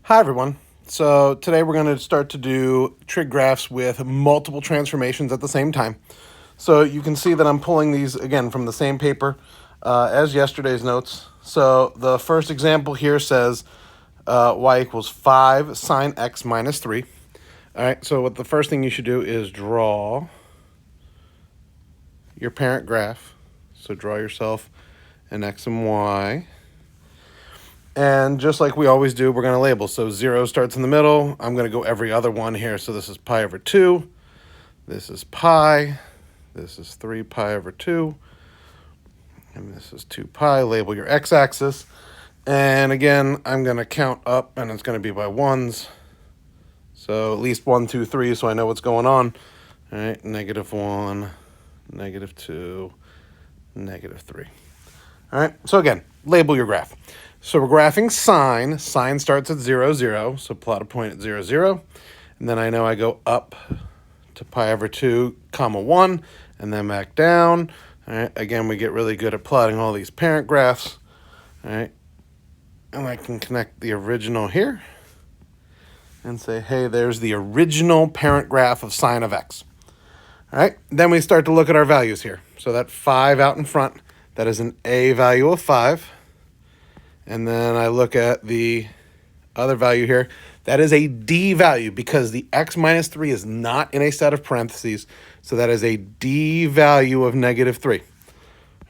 Hi everyone. So today we're going to start to do trig graphs with multiple transformations at the same time. So you can see that I'm pulling these again from the same paper as yesterday's notes. So the first example here says y equals 5 sine x minus 3. All right, so what the first thing you should do is draw your parent graph. So draw yourself an x and y. And just like we always do, we're going to label. So 0 starts in the middle. I'm going to go every other one here. So this is pi over 2. This is pi. This is 3 pi over 2. And this is 2 pi. Label your x-axis. And again, I'm going to count up, and it's going to be by ones. So at least 1, 2, 3, so I know what's going on. All right, -1, -2, -3. All right, so again, label your graph. So we're graphing sine. Sine starts at 0, 0. So plot a point at 0, 0. And then I know I go up to pi over 2, comma 1, and then back down. All right, again, we get really good at plotting all these parent graphs. All right, and I can connect the original here and say, hey, there's the original parent graph of sine of x. All right, then we start to look at our values here. So that 5 out in front, that is an a value of 5. And then I look at the other value here. That is a d value because the x minus 3 is not in a set of parentheses. So that is a d value of -3.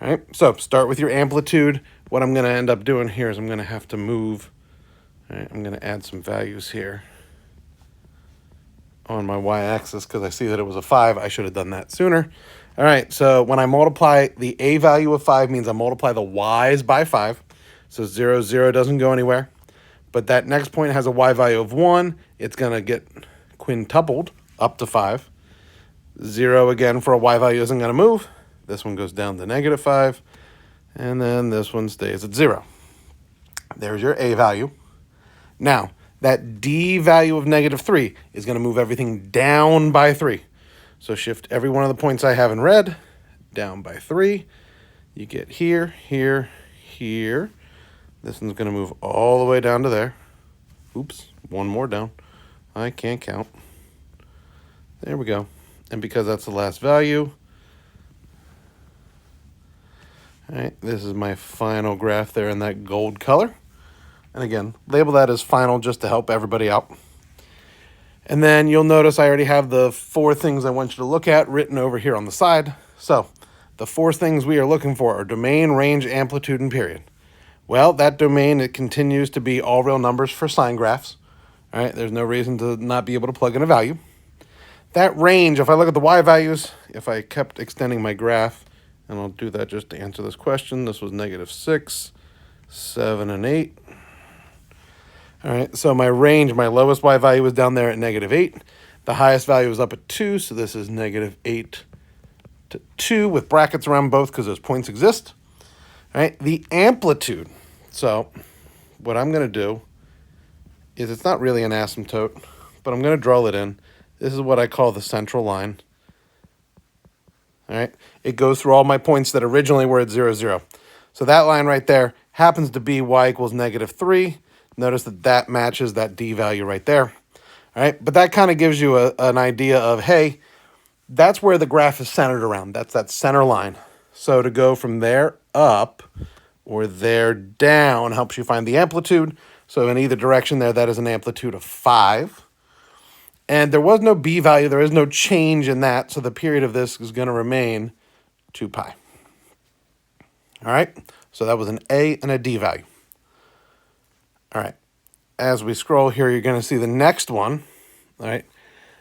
All right, so start with your amplitude. What I'm going to end up doing here is I'm going to have to move. All right, I'm going to add some values here on my y-axis because I see that it was a 5. I should have done that sooner. All right, so when I multiply, the a value of 5 means I multiply the y's by 5. So 0, 0 doesn't go anywhere. But that next point has a y value of 1. It's going to get quintupled up to 5. 0 again for a y value isn't going to move. This one goes down to -5. And then this one stays at 0. There's your a value. Now, that d value of -3 is going to move everything down by 3. So shift every one of the points I have in red down by 3. You get here, here, here. This one's going to move all the way down to there. Oops, one more down. I can't count. There we go. And because that's the last value, all right, this is my final graph there in that gold color. And again, label that as final just to help everybody out. And then you'll notice I already have the 4 things I want you to look at written over here on the side. So the 4 things we are looking for are domain, range, amplitude, and period. Well, that domain, it continues to be all real numbers for sine graphs. All right, there's no reason to not be able to plug in a value. That range, if I look at the y values, if I kept extending my graph, and I'll do that just to answer this question, this was -6, 7, and 8. All right, so my range, my lowest y value was down there at -8. The highest value was up at 2, so this is -8 to 2 with brackets around both because those points exist. All right, the amplitude. So what I'm going to do is it's not really an asymptote, but I'm going to draw it in. This is what I call the central line. All right, it goes through all my points that originally were at 0, 0. So that line right there happens to be y equals -3. Notice that that matches that d value right there. All right, but that kind of gives you an idea of, hey, that's where the graph is centered around. That's that center line. So to go from there up or there down helps you find the amplitude. So in either direction there, that is an amplitude of 5. And there was no b value. There is no change in that. So the period of this is going to remain 2 pi. All right. So that was an a and a d value. All right. As we scroll here, you're going to see the next one. All right.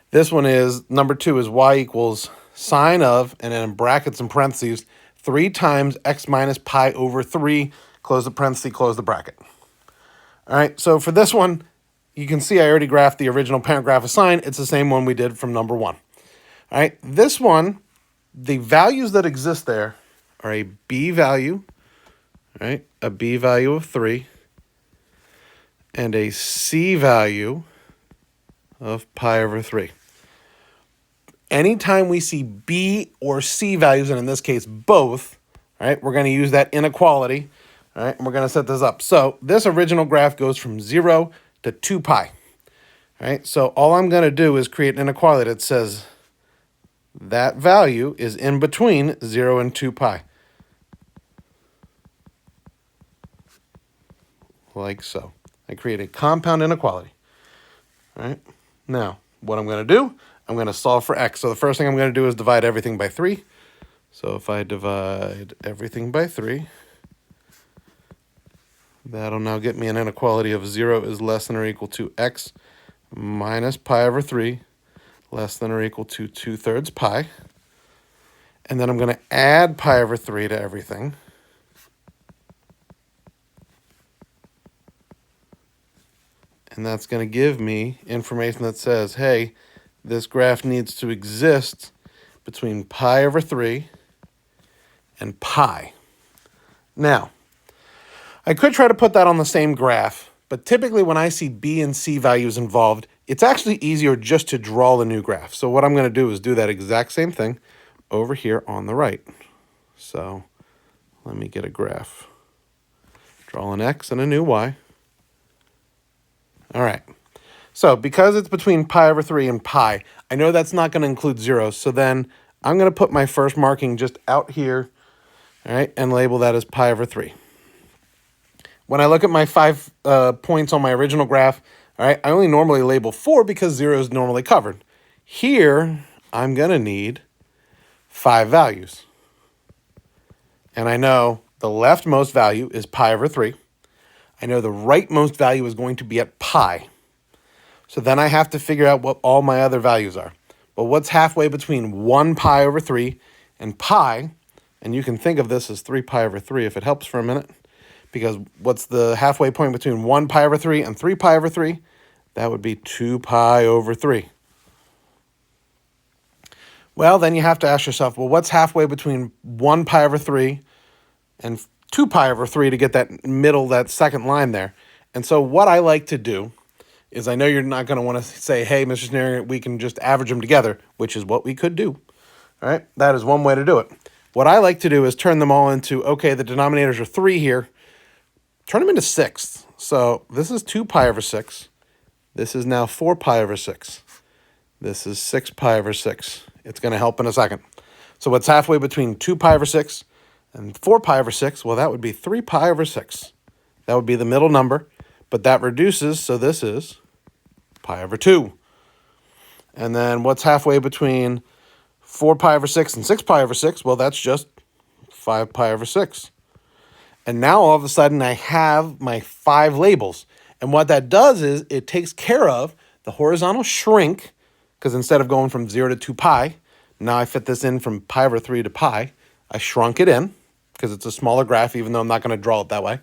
This one is, number 2 is y equals sine of, and then in brackets and parentheses, 3 times x minus pi over 3, close the parenthesis, close the bracket. All right, so for this one, you can see I already graphed the original parent graph of sine. It's the same one we did from number 1. All right, this one, the values that exist there are a b value, all right, a b value of 3, and a c value of pi over 3. Anytime we see b or c values, and in this case both, all right, we're going to use that inequality, all right, and we're going to set this up. So this original graph goes from 0 to 2 pi. All right, so all I'm going to do is create an inequality that says that value is in between 0 and 2 pi. Like so. I create a compound inequality. All right, now what I'm going to do, I'm going to solve for x. So the first thing I'm going to do is divide everything by 3. So if I divide everything by 3, that'll now get me an inequality of 0 is less than or equal to x minus pi over 3 less than or equal to 2/3 pi. And then I'm going to add pi over 3 to everything. And that's going to give me information that says, hey, this graph needs to exist between pi over 3 and pi. Now, I could try to put that on the same graph, but typically when I see b and c values involved, it's actually easier just to draw the new graph. So what I'm going to do is do that exact same thing over here on the right. So let me get a graph. Draw an x and a new y. All right. So because it's between pi over 3 and pi, I know that's not going to include zeros. So then I'm going to put my first marking just out here, all right, and label that as pi over 3. When I look at my 5 points on my original graph, all right, I only normally label 4 because 0 is normally covered. Here, I'm going to need 5 values. And I know the leftmost value is pi over 3. I know the rightmost value is going to be at pi. So then I have to figure out what all my other values are. But what's halfway between 1 pi over 3 and pi? And you can think of this as 3 pi over 3 if it helps for a minute. Because what's the halfway point between 1 pi over 3 and 3 pi over 3? That would be 2 pi over 3. Well, then you have to ask yourself, well, what's halfway between 1 pi over 3 and 2 pi over 3 to get that middle, that second line there? And so what I like to do is, I know you're not going to want to say, hey, Mr. Snare, we can just average them together, which is what we could do. All right, that is one way to do it. What I like to do is turn them all into, okay, the denominators are 3 here. Turn them into 6. So this is 2 pi over 6. This is now 4 pi over 6. This is 6 pi over 6. It's going to help in a second. So what's halfway between 2 pi over 6 and 4 pi over 6? Well, that would be 3 pi over 6. That would be the middle number, but that reduces, so this is pi over 2. And then what's halfway between 4 pi over 6 and 6 pi over 6? Well, that's just 5 pi over 6. And now all of a sudden I have my 5 labels. And what that does is it takes care of the horizontal shrink, because instead of going from 0 to 2 pi, now I fit this in from pi over 3 to pi. I shrunk it in because it's a smaller graph, even though I'm not going to draw it that way.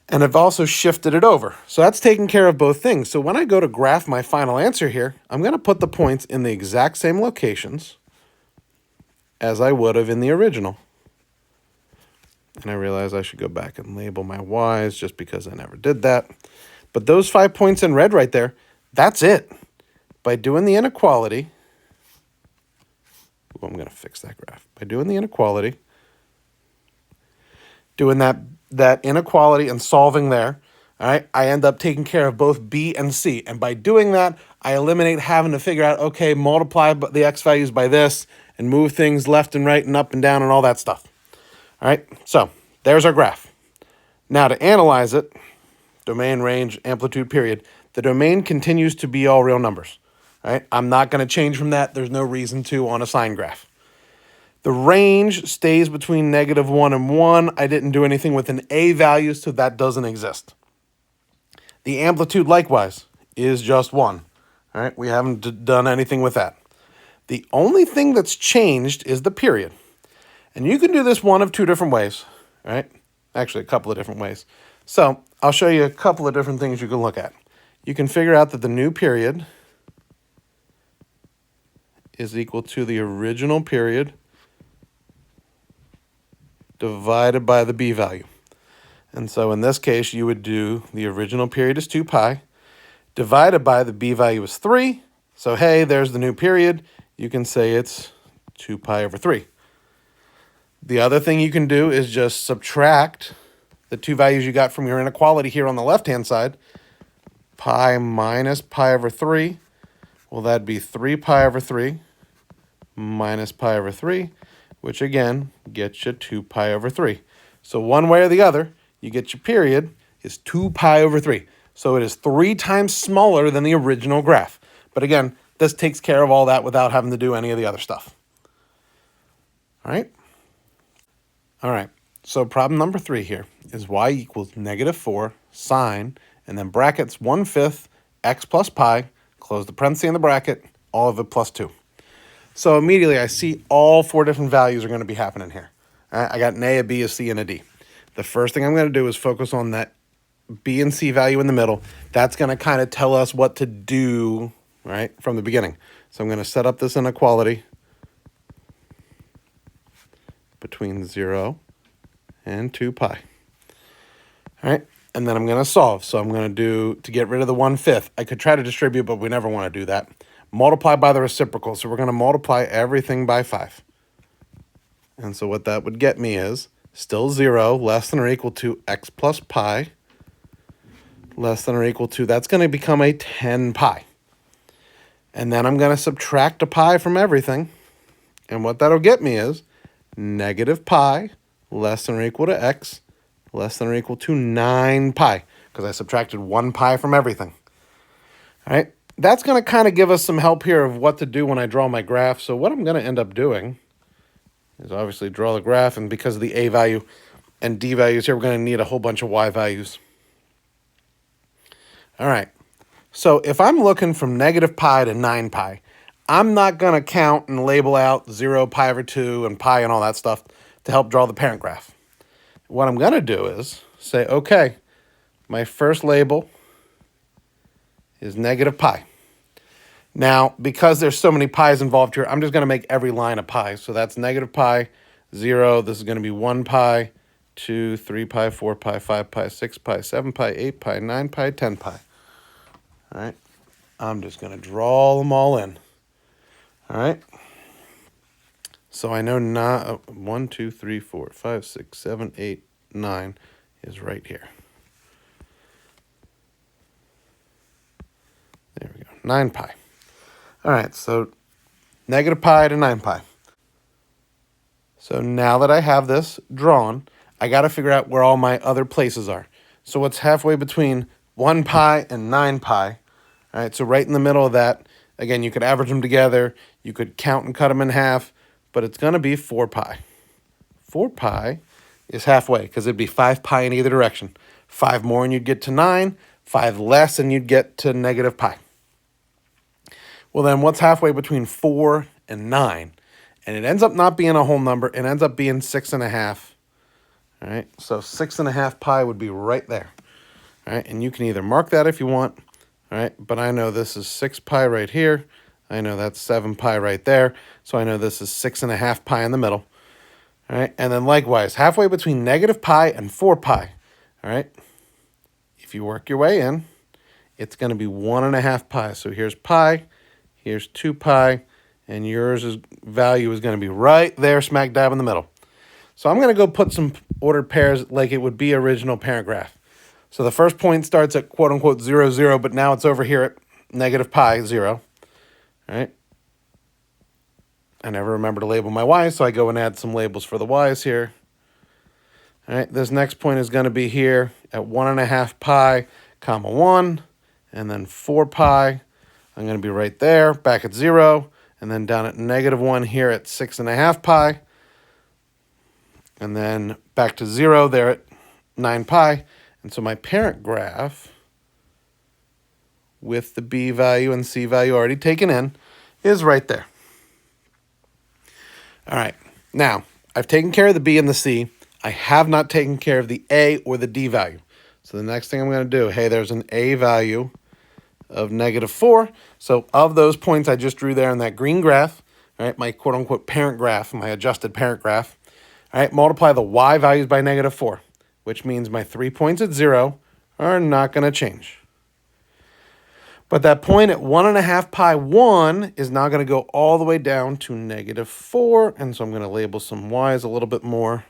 And I've also shifted it over. So that's taking care of both things. So when I go to graph my final answer here, I'm going to put the points in the exact same locations as I would have in the original. And I realize I should go back and label my y's just because I never did that. But those 5 points in red right there, that's it. By doing the inequality, I'm going to fix that graph. By doing the inequality, doing that inequality and solving there, all right, I end up taking care of both B and C. And by doing that, I eliminate having to figure out, okay, multiply the x values by this and move things left and right and up and down and all that stuff. All right, so there's our graph. Now to analyze it, domain, range, amplitude, period, the domain continues to be all real numbers. All right, I'm not going to change from that. There's no reason to on a sine graph. The range stays between -1 and 1. I didn't do anything with an a value, so that doesn't exist. The amplitude, likewise, is just 1. All right, we haven't done anything with that. The only thing that's changed is the period. And you can do this one of 2 different ways, right? Actually, a couple of different ways. So I'll show you a couple of different things you can look at. You can figure out that the new period is equal to the original period divided by the b value. And so in this case, you would do the original period is 2 pi divided by the b value is 3. So hey, there's the new period. You can say it's 2 pi over 3. The other thing you can do is just subtract the 2 values you got from your inequality here on the left-hand side pi minus pi over 3. Well, that'd be 3 pi over 3 minus pi over 3, which again gets you 2 pi over 3. So one way or the other, you get your period is 2 pi over 3. So it is 3 times smaller than the original graph. But again, this takes care of all that without having to do any of the other stuff. All right? All right, so problem number 3 here is y equals -4 sine, and then brackets 1/5 x plus pi, close the parenthesis in the bracket, all of it plus 2. So immediately I see all 4 different values are going to be happening here. I got an A, a B, a C, and a D. The first thing I'm going to do is focus on that B and C value in the middle. That's going to kind of tell us what to do, right, from the beginning. So I'm going to set up this inequality between 0 and 2 pi. All right, and then I'm going to solve. So I'm going to do, to get rid of the 1/5, I could try to distribute, but we never want to do that. Multiply by the reciprocal. So we're going to multiply everything by 5. And so what that would get me is still 0 less than or equal to x plus pi less than or equal to, that's going to become a 10 pi. And then I'm going to subtract a pi from everything. And what that'll get me is negative pi less than or equal to x less than or equal to 9 pi, because I subtracted 1 pi from everything. All right, that's going to kind of give us some help here of what to do when I draw my graph. So what I'm going to end up doing is obviously draw the graph, and because of the a value and d values here, we're going to need a whole bunch of y values. All right, so if I'm looking from negative pi to 9 pi, I'm not going to count and label out 0, pi over 2, and pi and all that stuff to help draw the parent graph. What I'm going to do is say, okay, my first label is negative pi. Now, because there's so many pi's involved here, I'm just going to make every line a pi. So that's negative pi, 0. This is going to be 1 pi, 2, 3 pi, 4 pi, 5 pi, 6 pi, 7 pi, 8 pi, 9 pi, 10 pi. All right, I'm just going to draw them all in. All right, so I know 1, 2, 3, 4, 5, 6, 7, 8, 9 is right here. There we go, 9 pi. All right, so negative pi to 9 pi. So now that I have this drawn, I got to figure out where all my other places are. So what's halfway between 1 pi and 9 pi? All right, so right in the middle of that, again, you could average them together. You could count and cut them in half, but it's going to be 4 pi. 4 pi is halfway because it'd be 5 pi in either direction. 5 more and you'd get to 9. 5 less and you'd get to negative pi. Well, then what's halfway between 4 and 9? And it ends up not being a whole number. It ends up being 6.5. All right, so 6.5 pi would be right there. All right, and you can either mark that if you want. All right, but I know this is 6 pi right here. I know that's 7 pi right there. So I know this is 6.5 pi in the middle. All right, and then likewise, halfway between negative pi and 4 pi. All right, if you work your way in, it's going to be 1.5 pi. So here's pi, here's 2 pi, and yours value is going to be right there smack dab in the middle. So I'm going to go put some ordered pairs like it would be original parent graph. So the first point starts at quote-unquote 0, 0, but now it's over here at negative pi, 0. All right. I never remember to label my y's, so I go and add some labels for the y's here. All right, this next point is going to be here at 1.5 pi, comma 1, and then 4 pi. I'm going to be right there, back at 0, and then down at negative 1 here at 6.5 pi, and then back to 0 there at 9 pi. And so my parent graph with the B value and C value already taken in is right there. All right, now I've taken care of the B and the C. I have not taken care of the A or the D value. So the next thing I'm going to do, hey, there's an A value of -4. So of those points I just drew there in that green graph, all right, my quote-unquote parent graph, my adjusted parent graph, all right, multiply the Y values by -4, which means my 3 points at 0 are not going to change. But that point at 1.5 pi 1 is now going to go all the way down to -4. And so I'm going to label some y's a little bit more.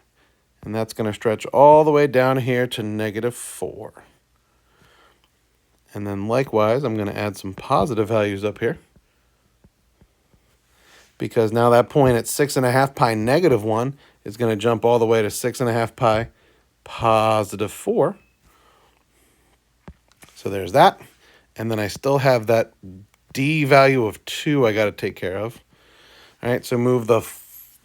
And that's going to stretch all the way down here to -4. And then likewise, I'm going to add some positive values up here. Because now that point at 6.5 pi negative 1 is going to jump all the way to 6.5 pi positive 4. So there's that. And then I still have that D value of 2 I got to take care of. All right, so move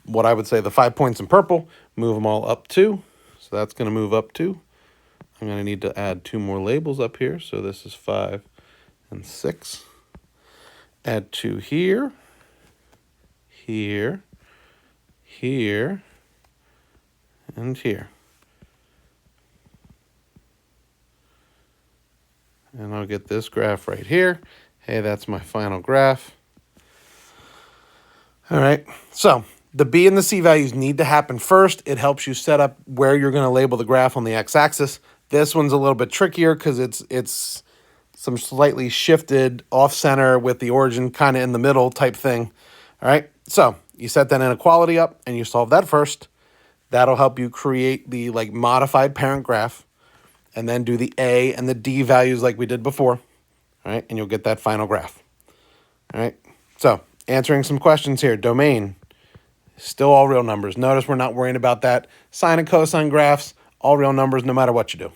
what I would say the 5 points in purple, move them all up 2. So that's going to move up 2. I'm going to need to add 2 more labels up here. So this is 5 and 6. Add 2 here, here, here, and here. And I'll get this graph right here. Hey, that's my final graph. All right, so the B and the C values need to happen first. It helps you set up where you're going to label the graph on the x-axis. This one's a little bit trickier because it's some slightly shifted off-center with the origin kind of in the middle type thing. All right, so you set that inequality up and you solve that first. That'll help you create the modified parent graph and then do the A and the D values like we did before. All right, and you'll get that final graph. All right, so answering some questions here. Domain, still all real numbers. Notice we're not worrying about that. Sine and cosine graphs, all real numbers no matter what you do.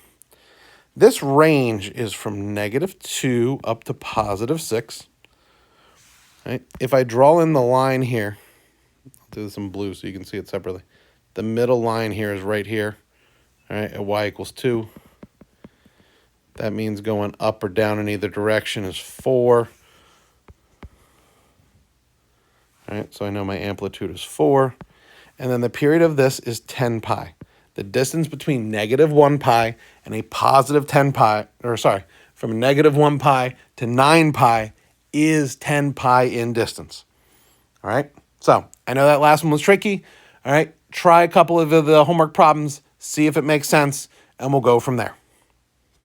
This range is from -2 up to +6. Right? If I draw in the line here, I'll do this in blue so you can see it separately. The middle line here is right here. All right, at y equals 2. That means going up or down in either direction is 4. All right, so I know my amplitude is 4. And then the period of this is 10 pi. The distance between -1 pi and a positive 10 pi, or sorry, from -1 pi to 9 pi is 10 pi in distance. All right, so I know that last one was tricky. All right, try a couple of the homework problems, see if it makes sense, and we'll go from there.